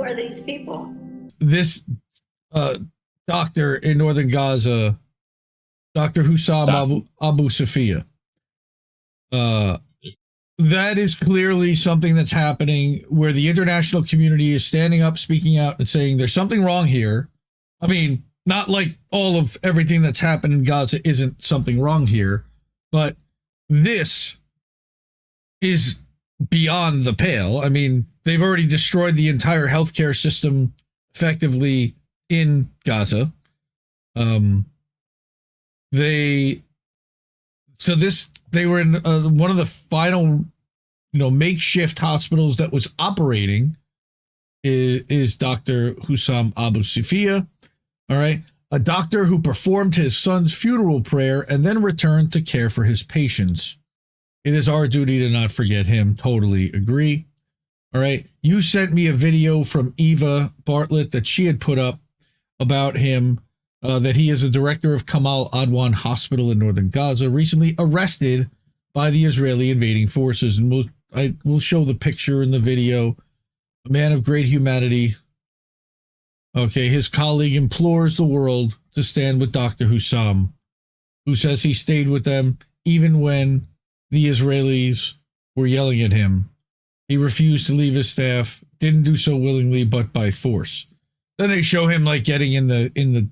are these people? This doctor in northern Gaza, Dr. Hussam Abu Safiya. That is clearly something that's happening where the international community is standing up, speaking out, and saying there's something wrong here. I mean, not like all of everything that's happened in Gaza isn't something wrong here, but this is beyond the pale. I mean, they've already destroyed the entire healthcare system effectively in Gaza. They were in one of the final, makeshift hospitals that was operating is Dr. Hussam Abu Safiya. All right. A doctor who performed his son's funeral prayer and then returned to care for his patients. It is our duty to not forget him. Totally agree. All right. You sent me a video from Eva Bartlett that she had put up about him, that he is a director of Kamal Adwan Hospital in northern Gaza, recently arrested by the Israeli invading forces. And we'll show the picture in the video. A man of great humanity. Okay, his colleague implores the world to stand with Dr. Hussam, who says he stayed with them even when the Israelis were yelling at him. He refused to leave his staff, didn't do so willingly, but by force. Then they show him like getting in the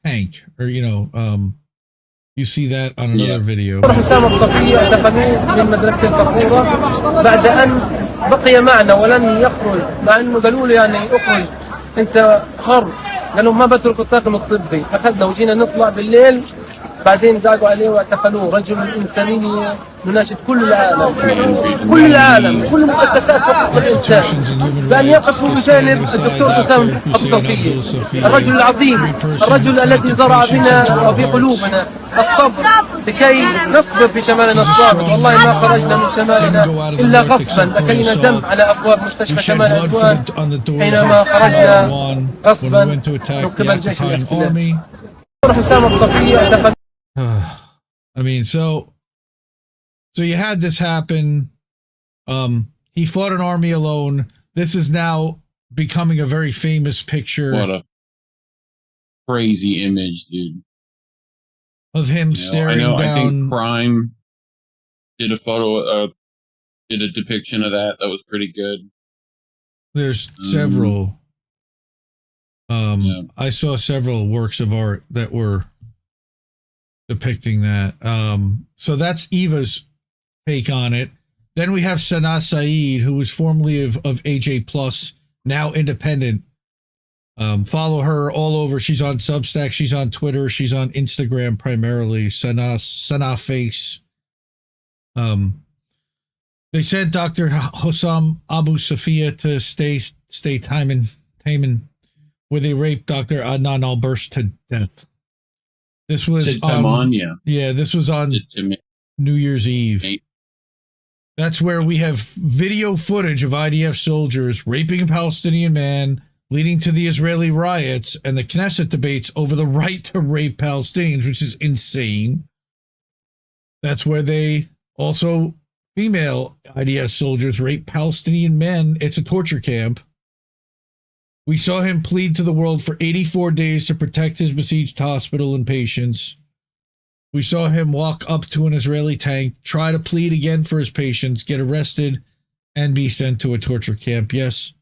tank, or you see that on another video. بعد أن بقي معنا ولن يخرج مع أنه قالوا له يعني اخرج أنت حر لأنه ما بترك الطاقم الطبي أخذنا وجينا نطلع بالليل بعدين زعقوا عليه واعتقلوه رجل إنسانية نناشد كل العالم كل مؤسسات حقوق الإنسان بأن يقفوا بجانب الدكتور حسام أبو صفية الرجل العظيم الرجل الذي زرع بنا وفي قلوبنا الصبر لكي نصبر في شمالنا الصابر والله ما خرجنا من شمالنا إلا غصبا لكينا دم على أبواب مستشفى شمال عدوان حينما خرجنا غصبا من قبل جيش الاحتلال حسام أبو صفية I mean, so you had this happen. He fought an army alone. This is now becoming a very famous picture. What a crazy image, dude. Of him staring down. I think Crime did a depiction of that. That was pretty good. There's several. I saw several works of art that were depicting that. So that's Eva's take on it. Then we have Sana Saeed, who was formerly of AJ Plus, now independent. Follow her all over. She's on Substack. She's on Twitter. She's on Instagram primarily. Sana Face. They sent Dr. Hussam Abu Safiya to stay Taman, where they raped Dr. Adnan al-Bursh to death. This was this was on New Year's Eve. That's where we have video footage of IDF soldiers raping a Palestinian man, leading to the Israeli riots and the Knesset debates over the right to rape Palestinians, which is insane. That's where they also, female IDF soldiers, rape Palestinian men. It's a torture camp. We saw him plead to the world for 84 days to protect his besieged hospital and patients. We saw him walk up to an Israeli tank, try to plead again for his patients, get arrested, and be sent to a torture camp. Yes,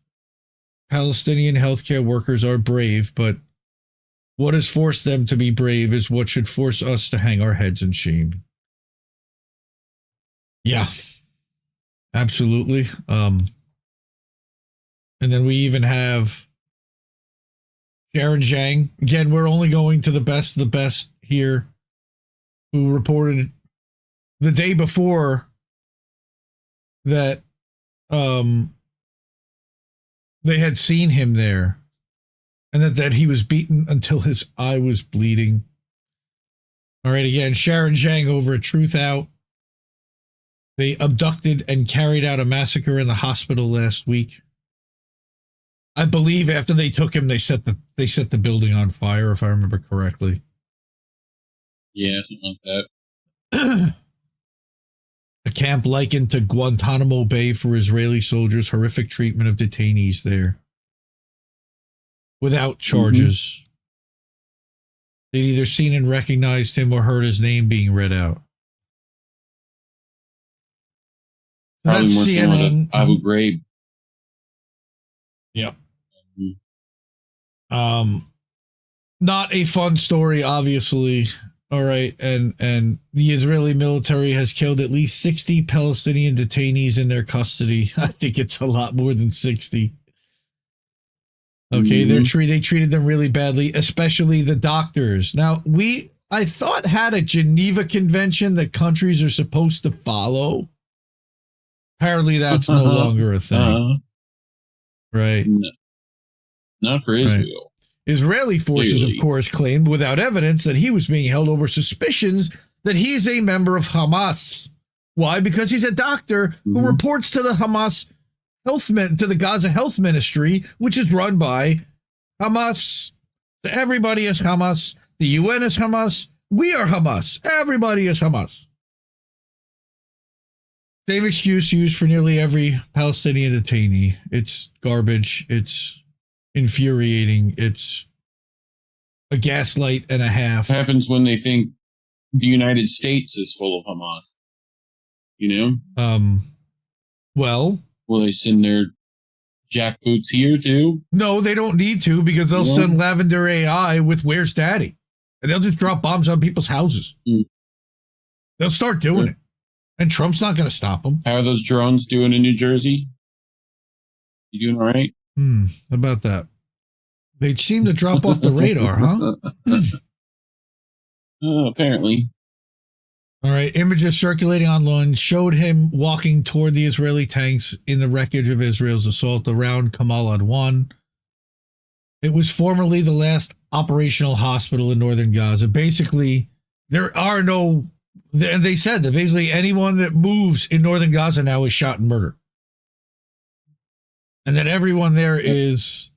Palestinian healthcare workers are brave, but what has forced them to be brave is what should force us to hang our heads in shame. Yeah, absolutely. And then we even have Sharon Zhang. Again, we're only going to the best of the best here, who reported the day before that they had seen him there, and that he was beaten until his eye was bleeding. All right, again, Sharon Zhang over at Truthout. They abducted and carried out a massacre in the hospital last week. I believe after they took him, they set the building on fire, if I remember correctly. Yeah, something like that. A camp likened to Guantanamo Bay for Israeli soldiers, horrific treatment of detainees there. without charges. They'd either seen and recognized him or heard his name being read out. Probably That's more similar to CNN. Abu Ghraib. Yep. Mhm. Not a fun story, obviously. All right, and the Israeli military has killed at least 60 Palestinian detainees in their custody. I think it's a lot more than 60. Okay, they treated them really badly, especially the doctors. Now, I thought had a Geneva Convention that countries are supposed to follow. Apparently, that's no longer a thing. Right? No, not for Israel. Right. Israeli forces, of course, claimed without evidence that he was being held over suspicions that he's a member of Hamas. Why? Because he's a doctor who reports to the Hamas to the Gaza Health Ministry, which is run by Hamas. Everybody is Hamas. The UN is Hamas. We are Hamas. Everybody is Hamas. Same excuse used for nearly every Palestinian detainee. It's garbage. It's infuriating. It's a gaslight and a half. What happens when they think the United States is full of Hamas? You know? Well, will they send their jackboots here too? No, they don't need to, because they'll send Lavender AI with Where's Daddy? And they'll just drop bombs on people's houses. They'll start doing it. And Trump's not going to stop them. How are those drones doing in New Jersey? You doing all right? How about that? They seem to drop off the radar, huh? Apparently. All right. Images circulating online showed him walking toward the Israeli tanks in the wreckage of Israel's assault around Kamal Adwan. It was formerly the last operational hospital in northern Gaza. Basically, there are no... And they said that basically anyone that moves in northern Gaza now is shot and murdered. And that everyone there is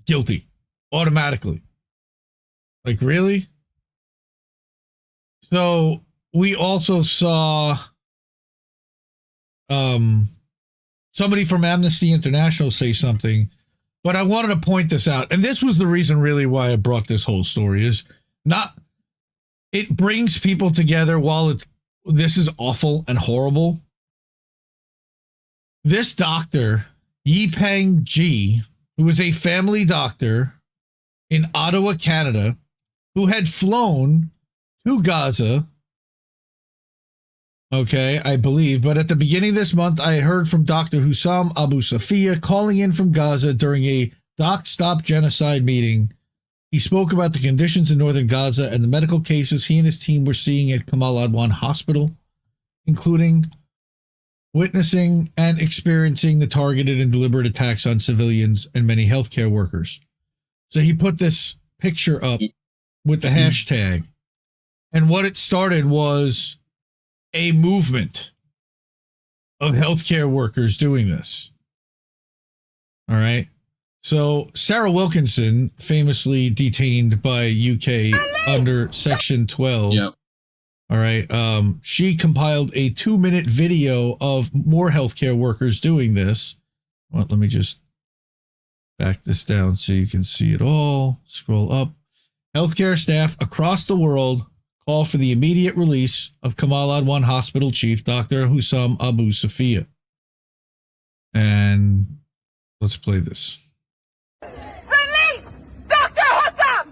guilty automatically. Like, really? So we also saw somebody from Amnesty International say something. But I wanted to point this out, and this was the reason really why I brought this whole story, is not, it brings people together while this is awful and horrible. This doctor, Yipeng Ji, who was a family doctor in Ottawa, Canada, who had flown to Gaza, okay, I believe. But at the beginning of this month, I heard from Dr. Hussam Abu Safiya calling in from Gaza during a Doc Stop Genocide meeting. He spoke about the conditions in northern Gaza and the medical cases he and his team were seeing at Kamal Adwan Hospital, including witnessing and experiencing the targeted and deliberate attacks on civilians and many healthcare workers. So he put this picture up with the hashtag. And what it started was a movement of healthcare workers doing this. All right. So Sarah Wilkinson, famously detained by UK under Section 12. Yep. All right. She compiled a 2-minute video of more healthcare workers doing this. Well, let me just back this down so you can see it all. Scroll up. Healthcare staff across the world call for the immediate release of Kamal Adwan Hospital Chief Dr. Hussam Abu Safiya. And let's play this. Release Dr. Hussam!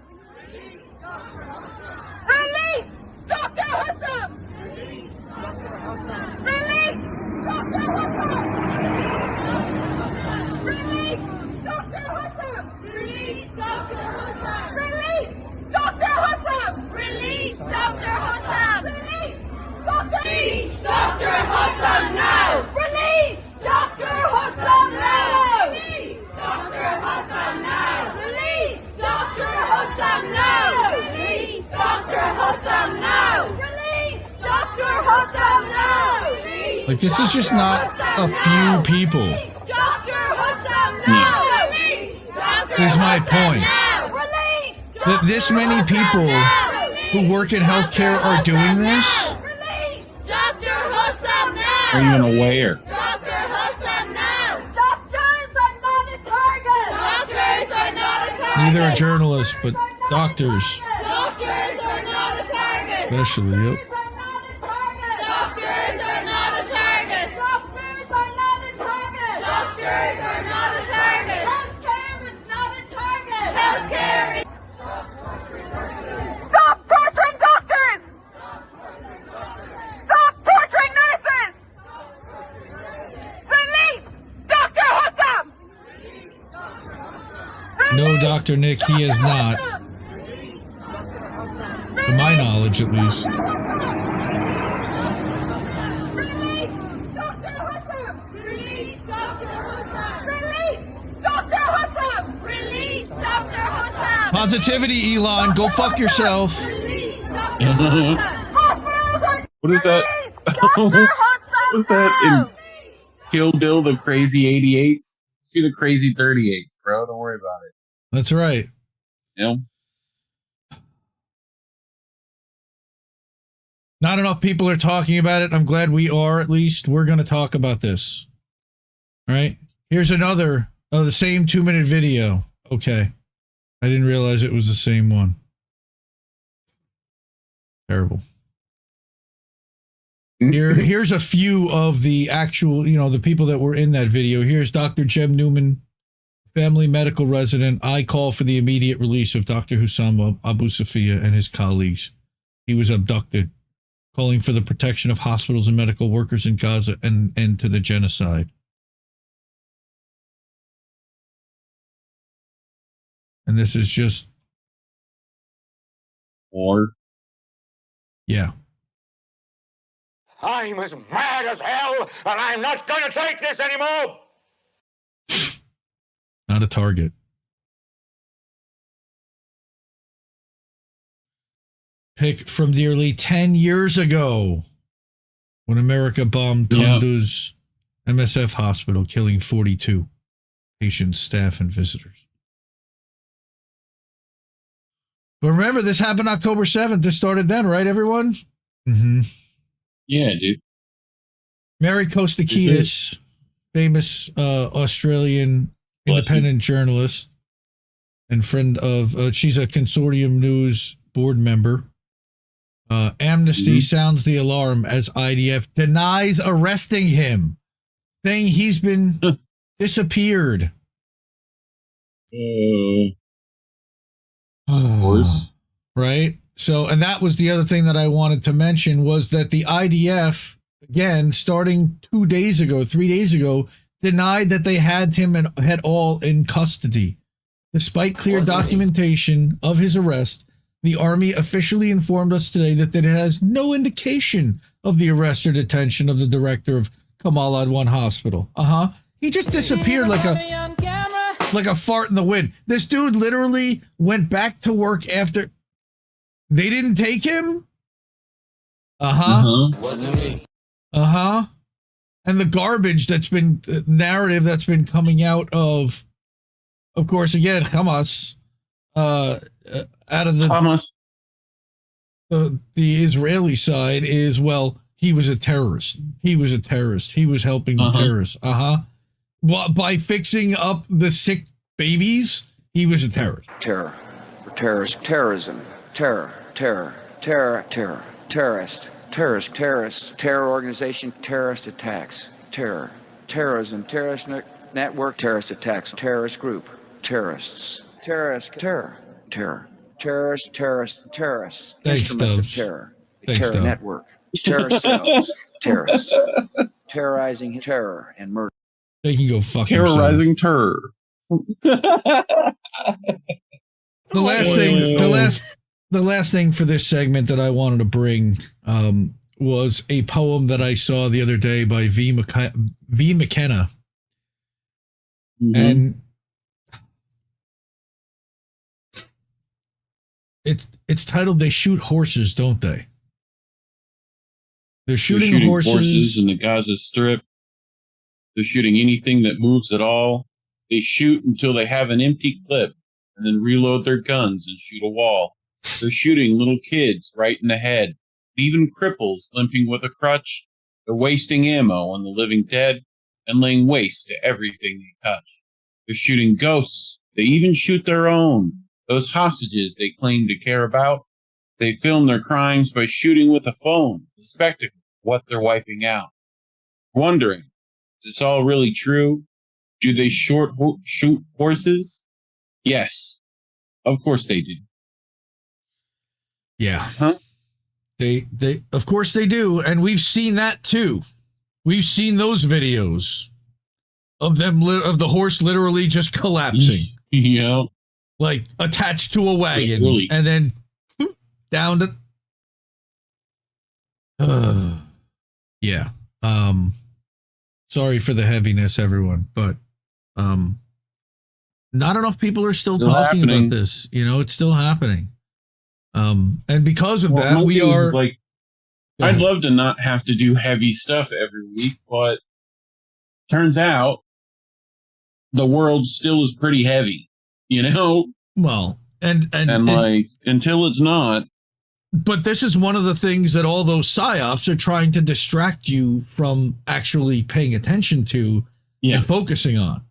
Release Dr. Hussam! Release Dr. Hussam! Release Dr. Hussam! Release Dr. Hussam! Release Dr. Hussam! Release Dr. Hussam! Release Dr. Hussam! Release Dr. Hussam now! Release Dr. Hussam now! Release Dr. Hussam now! Release Dr. Hussam now! Release Dr. Hussam now! Release Dr. Hussam now! Like, this is just not a few people. Dr. Hussam now! Is my point. That this many people who work in healthcare are doing this? Release Dr. Hussam now! Are you even aware? Dr. Hussam, no! Doctors are not a target! Doctors are not a target! Neither are journalists, but doctors. Doctors are not a target! Especially, yep. Doctors are not a target! Doctors are not a target! Doctors are not a target! Healthcare is not a target! Healthcare is... Stop torturing doctors! Stop torturing nurses! Release Dr. Hussam! No, Dr. Nick, he is not. To my knowledge, at least. Release Dr. Hussam! Release Dr. Hussam! Release Dr. Hussam! Release Dr. Hussam! Positivity, Elon. Go fuck yourself. Release Dr. Hussam! Hospitals are... What is that? Dr. Hussam! What's that in Kill Bill, the crazy 88s? See the crazy 38s, bro. Don't worry about it. That's right. You know? Not enough people are talking about it. I'm glad we are, at least. We're going to talk about this. All right. Here's another of the same 2-minute video. Okay. I didn't realize it was the same one. Terrible. Here's a few of the actual, the people that were in that video. Here's Dr. Jem Newman, family medical resident. I call for the immediate release of Dr. Hussam Abu Safiya and his colleagues. He was abducted. Calling for the protection of hospitals and medical workers in Gaza and end to the genocide. And this is just... Or... Yeah. I'm as mad as hell, and I'm not going to take this anymore! Not a target. Pick from nearly 10 years ago when America bombed Kunduz MSF hospital, killing 42 patients, staff, and visitors. But remember, this happened October 7th. This started then, right, everyone? Mm-hmm. Yeah, dude. Mary Kostakidis, famous Australian independent journalist and friend of, she's a Consortium News board member. Amnesty sounds the alarm as IDF denies arresting him, saying he's been disappeared. Of course. Right? So, and that was the other thing that I wanted to mention was that the IDF, again, starting 3 days ago, denied that they had him at all in custody. Despite clear documentation of his arrest, the Army officially informed us today that it has no indication of the arrest or detention of the director of Kamal Adwan Hospital. He just disappeared like a fart in the wind. This dude literally went back to work after... They didn't take him? Wasn't me. And the garbage that's been... narrative that's been coming out of course, again, Hamas... out of the Israeli side is, well, he was a terrorist. He was helping the terrorists. Well, by fixing up the sick babies, he was a terrorist. Terror. Terrorism. Terrorist. Terror organization, terrorist attacks. Terrorism. Terrorist network, terrorist attacks. Terrorist group. Terrorists. Terrorist. Terror. Terrorists. Thanks, Instruments of Stubbs. terror. Thanks, Terror Stubbs. network. Terror cells. Terrorists. Terrorizing terror and murder. They can go fuck Terrorizing themselves. terror. The last thing for this segment that I wanted to bring was a poem that I saw the other day by V McKenna. And it's titled "They Shoot Horses, Don't They?" They're shooting horses in the Gaza Strip. They're shooting anything that moves at all. They shoot until they have an empty clip and then reload their guns and shoot a wall. They're shooting little kids right in the head, even cripples limping with a crutch. They're wasting ammo on the living dead and laying waste to everything they touch. They're shooting ghosts. They even shoot their own, those hostages they claim to care about. They film their crimes by shooting with a phone, the spectacle of what they're wiping out. Wondering, is this all really true? Do they shoot horses? Yes, of course they do. Yeah. Huh? They of course they do, and we've seen that too. We've seen those videos of them of the horse literally just collapsing. Yeah. Like attached to a wagon, Really? and then down to yeah. Sorry for the heaviness, everyone, but not enough people are still talking happening. about this. You know, it's still happening. And because of that, my we thing is, are like, I'd love to not have to do heavy stuff every week, but turns out the world still is pretty heavy, you know? well, and like, until it's not. But this is one of the things that all those psyops are trying to distract you from actually paying attention to and focusing on.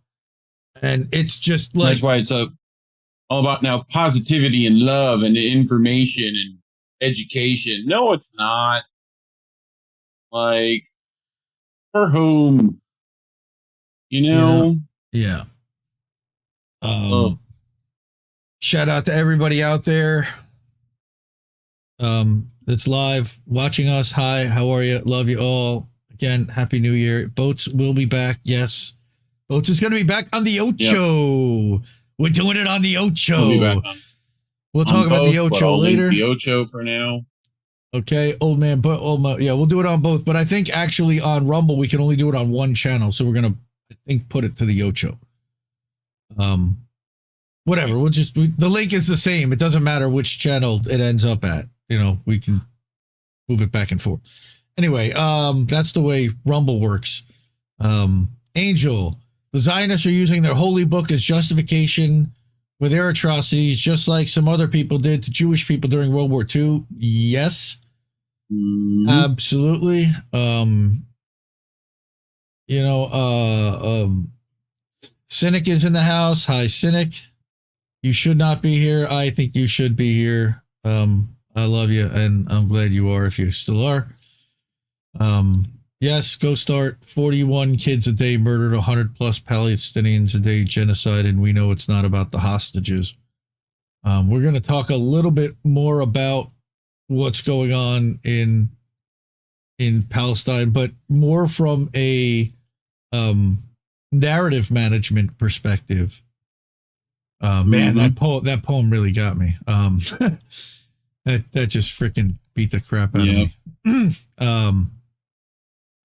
And it's just like... That's why it's all about now positivity and love and information and education. No, it's not. Like, for whom? You know? Yeah. Shout out to everybody out there that's live watching us. Hi, how are you? Love you all. Again, Happy New Year. Boats will be back. Yes. Boats is going to be back on the OCHO. Yep. We're doing it on the OCHO. We'll talk about the OCHO later. The OCHO for now. Okay, old man, yeah, we'll do it on both. But I think actually on Rumble we can only do it on one channel, so we're gonna, I think, put it to the OCHO. Whatever. We'll just the link is the same. It doesn't matter which channel it ends up at. You know, we can move it back and forth. Anyway, that's the way Rumble works. Angel, the Zionists are using their holy book as justification for their atrocities, just like some other people did to Jewish people during World War II. Yes, absolutely. Cynic is in the house. Hi, Cynic. You should not be here. I think you should be here. I love you, and I'm glad you are if you still are. Yes, go start. 41 kids a day murdered, 100 plus Palestinians a day genocide, and we know it's not about the hostages. We're going to talk a little bit more about what's going on in Palestine, but more from a narrative management perspective. Man, that poem really got me. That just freaking beat the crap out of me.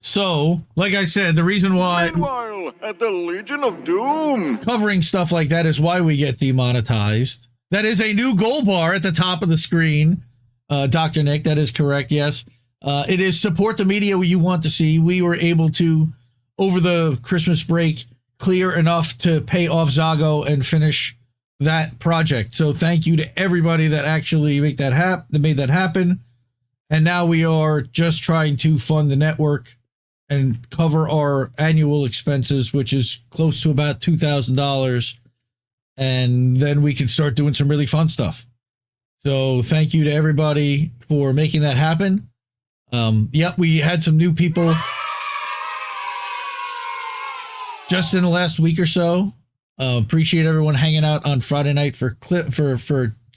So, like I said, the reason why... Meanwhile, at the Legion of Doom, covering stuff like that is why we get demonetized. That is a new gold bar at the top of the screen. Dr. Nick, that is correct, yes. It is support the media you want to see. We were able to, over the Christmas break, clear enough to pay off Zago and finish that project. So thank you to everybody that actually made that happen. And now we are just trying to fund the network and cover our annual expenses, which is close to about $2,000. And then we can start doing some really fun stuff. So thank you to everybody for making that happen. Yep, we had some new people just in the last week or so. Appreciate everyone hanging out on Friday night for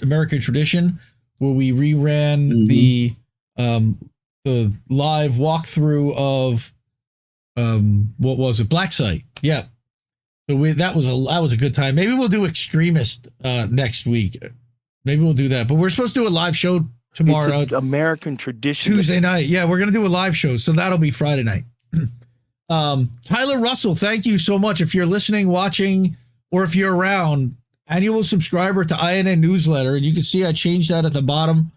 American Tradition, where we reran the live walkthrough of what was it, Black Site. Yeah, so that was a good time. Maybe we'll do Extremist next week. Maybe we'll do that. But we're supposed to do a live show tomorrow. It's American Tradition. Tuesday night. Yeah, we're gonna do a live show, so that'll be Friday night. Tyler Russell, thank you so much. If you're listening, watching, or if you're around, annual subscriber to INN newsletter, and you can see I changed that at the bottom.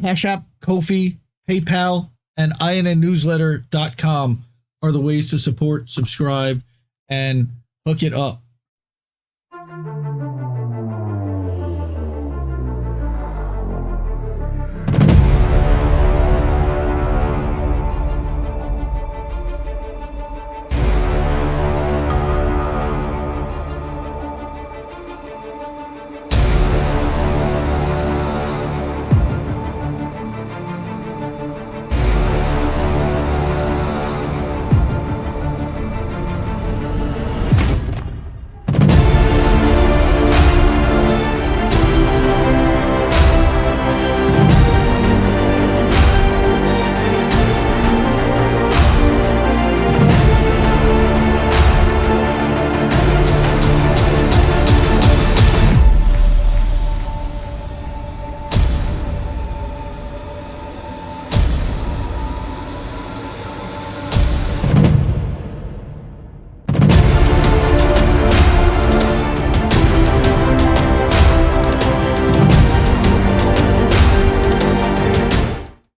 Cash App, Ko-fi, PayPal, and INNnewsletter.com are the ways to support, subscribe, and hook it up.